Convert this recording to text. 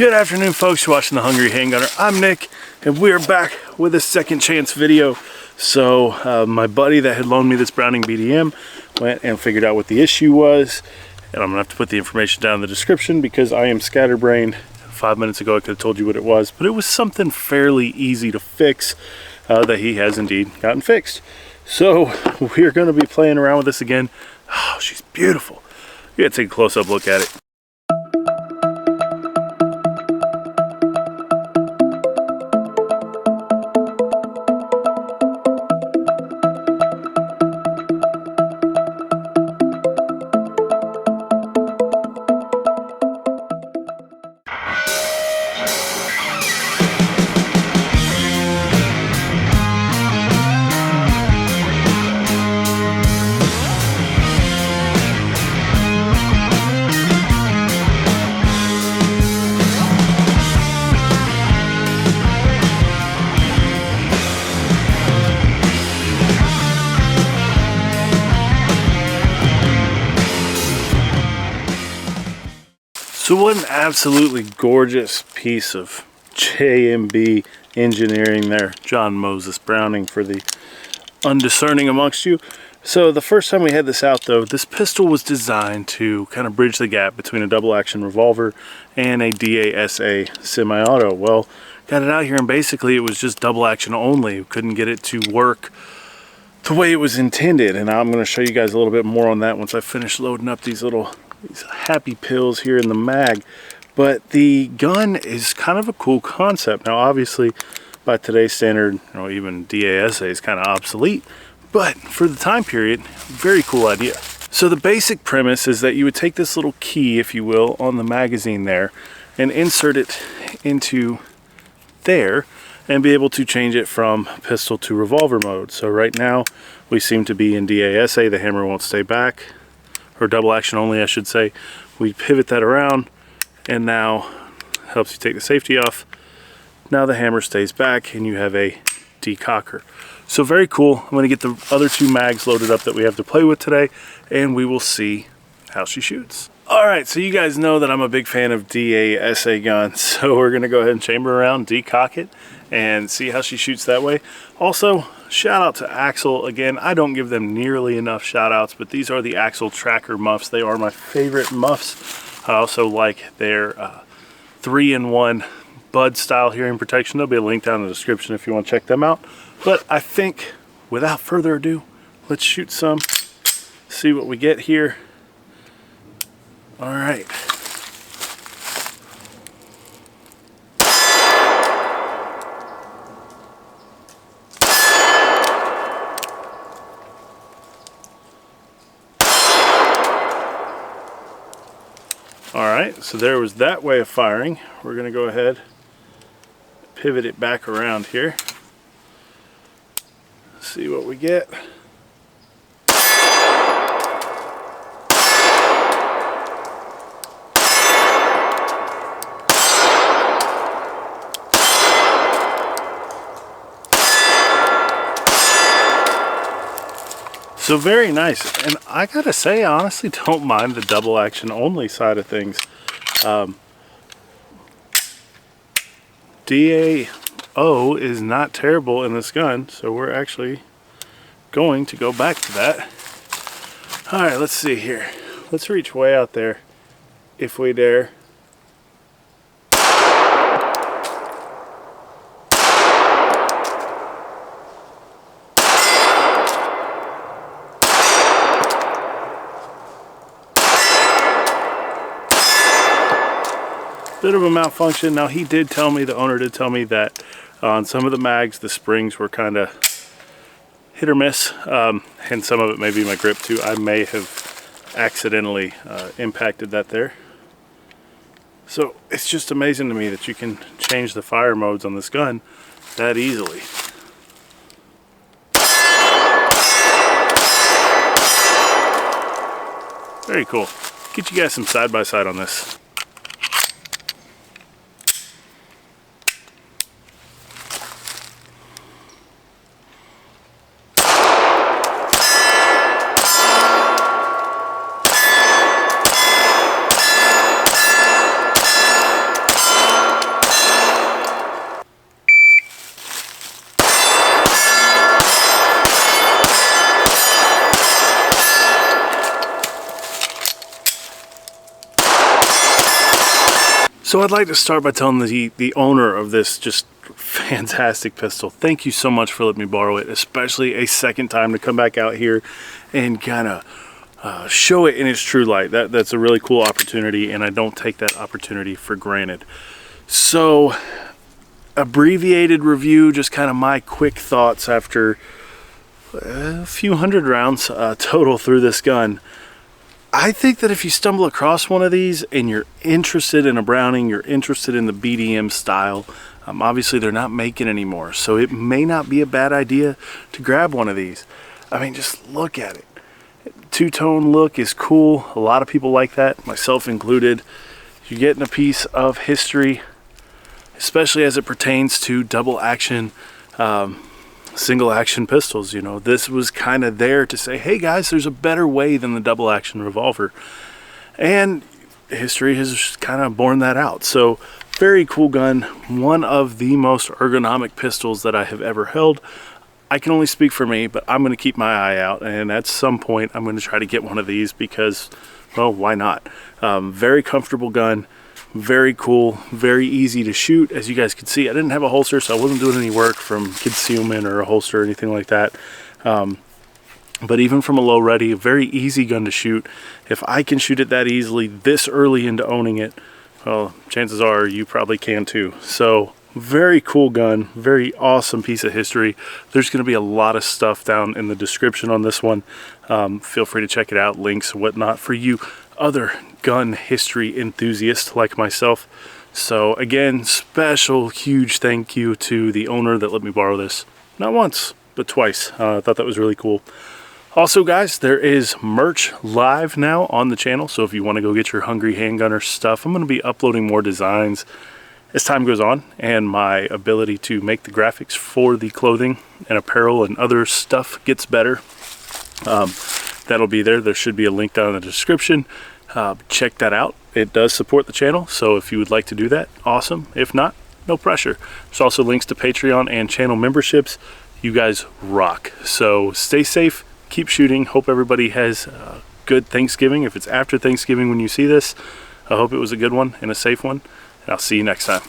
Good afternoon, folks. You're watching The Hungry Handgunner. I'm Nick, and we're back with a second chance video. So my buddy that had loaned me this Browning BDM went and figured out what the issue was, and I'm gonna have to put the information down in the description because I am scatterbrained. 5 minutes ago I could have told you what it was, but it was something fairly easy to fix that he has indeed gotten fixed. So we're going to be playing around with this again. Oh, she's beautiful. You gotta take a close-up look at it. So what an absolutely gorgeous piece of JMB engineering there. John Moses Browning for the undiscerning amongst you. So the first time we had this out though, this pistol was designed to kind of bridge the gap between a double action revolver and a DASA semi-auto. Well, got it out here and basically it was just double action only. We couldn't get it to work the way it was intended. And I'm going to show you guys a little bit more on that once I finish loading up these happy pills here in the mag. But the gun is kind of a cool concept. Now obviously by today's standard, even DASA is kind of obsolete, but for the time period, very cool idea. So the basic premise is that you would take this little key, if you will, on the magazine there and insert it into there and be able to change it from pistol to revolver mode. So right now we seem to be in DASA, the hammer won't stay back, or double action only I should say. We pivot that around and now helps you take the safety off. Now the hammer stays back and you have a decocker. So very cool. I'm going to get the other two mags loaded up that we have to play with today and we will see how she shoots. Alright, so you guys know that I'm a big fan of DASA guns, so we're going to go ahead and chamber around, decock it, and see how she shoots that way. Also, shout out to Axel. Again, I don't give them nearly enough shout outs, but these are the Axel Tracker muffs. They are my favorite muffs. I also like their 3-in-1 bud style hearing protection. There'll be a link down in the description if you want to check them out. But I think without further ado, let's shoot some, see what we get here. All right. Alright, so there was that way of firing. We're going to go ahead, pivot it back around here, see what we get. So very nice, and I gotta say, I honestly don't mind the double action only side of things. DAO is not terrible in this gun, so we're actually going to go back to that. Alright, let's see here. Let's reach way out there, if we dare. Bit of a malfunction. Now he did tell me, the owner did tell me that on some of the mags the springs were kind of hit or miss, and some of it may be my grip too. I may have accidentally impacted that there. So it's just amazing to me that you can change the fire modes on this gun that easily. Very cool. Get you guys some side by side on this. So I'd like to start by telling the owner of this just fantastic pistol, thank you so much for letting me borrow it, especially a second time to come back out here and kind of show it in its true light. That's a really cool opportunity, and I don't take that opportunity for granted. So, abbreviated review, just kind of my quick thoughts after a few hundred rounds total through this gun. I think that if you stumble across one of these and you're interested in a Browning, you're interested in the BDM style, obviously they're not making anymore, so it may not be a bad idea to grab one of these. I mean, just look at it. Two-tone look is cool. A lot of people like that, myself included. You're getting a piece of history, especially as it pertains to double action, single action pistols. You know, this was kind of there to say, hey guys, there's a better way than the double action revolver, and history has kind of borne that out. So very cool gun, one of the most ergonomic pistols that I have ever held. I can only speak for me, but I'm going to keep my eye out, and at some point I'm going to try to get one of these because, well, why not? Very comfortable gun, very cool, very easy to shoot. As you guys can see, I didn't have a holster, so I wasn't doing any work from concealment or a holster or anything like that. But even from a low ready, a very easy gun to shoot. If I can shoot it that easily this early into owning it, well, chances are you probably can too. So very cool gun, very awesome piece of history. There's going to be a lot of stuff down in the description on this one. Feel free to check it out, links and whatnot for you other gun history enthusiasts like myself. So again, special huge thank you to the owner that let me borrow this, not once but twice. I thought that was really cool. Also guys, there is merch live now on the channel, so if you want to go get your Hungry Handgunner stuff, I'm going to be uploading more designs as time goes on, and my ability to make the graphics for the clothing and apparel and other stuff gets better. That'll be there. There should be a link down in the description. Check that out. It does support the channel, so if you would like to do that, awesome. If not, no pressure. There's also links to Patreon and channel memberships. You guys rock. So stay safe, keep shooting. Hope everybody has a good Thanksgiving. If it's after Thanksgiving when you see this, I hope it was a good one and a safe one. And I'll see you next time.